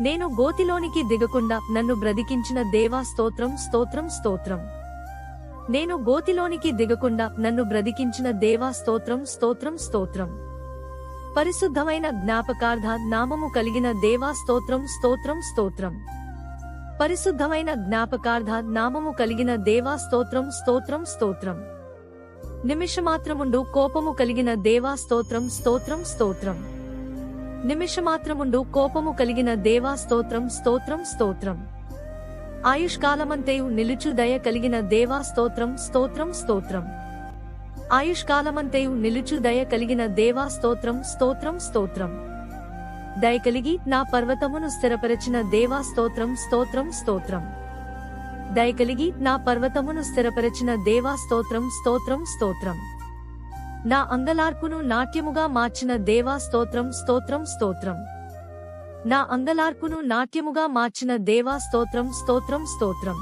నేను గోతిలోనికి దిగకుండా నన్ను బ్రతికించిన దేవా స్తోత్రం స్తోత్రం స్తోత్రం. నేను గోతిలోనికి దిగకుండా నన్ను బ్రతికించిన దేవా స్తోత్రం స్తోత్రం స్తోత్రం. పరిశుద్ధమైన జ్ఞాపకార్థ నామము కలిగిన దేవా స్తోత్రం స్తోత్రం స్తోత్రం. పరిశుద్ధమైన జ్ఞాపకార్థ నామము కలిగిన దేవా స్తోత్రం స్తోత్రం స్తోత్రం. నిమిషమాత్రముండు కోపము కలిగిన దేవా స్తోత్రం స్తోత్రం స్తోత్రం. నిమిషమాత్రముండు కోపము కలిగిన దేవా స్తోత్రం స్తోత్రం స్తోత్రం. ఆయుష్కాలమంతయు నిలుచు దయ కలిగిన దేవా స్తోత్రం స్తోత్రం స్తోత్రం. ఆయుష్కాలమంతయు నిలుచు దయ కలిగిన దేవా స్తోత్రం స్తోత్రం స్తోత్రం. దయ కలిగి నా పర్వతమును స్థిరపరచిన దేవా స్తోత్రం స్తోత్రం స్తోత్రం. దయ కలిగి నా పర్వతమును స్థిరపరచిన దేవా స్తోత్రం స్తోత్రం స్తోత్రం. నా అంగలార్పును నాట్యముగా మార్చిన దేవా స్తోత్రం స్తోత్రం స్తోత్రం. నా అంగలార్పును నాట్యముగా మార్చిన దేవా స్తోత్రం స్తోత్రం స్తోత్రం.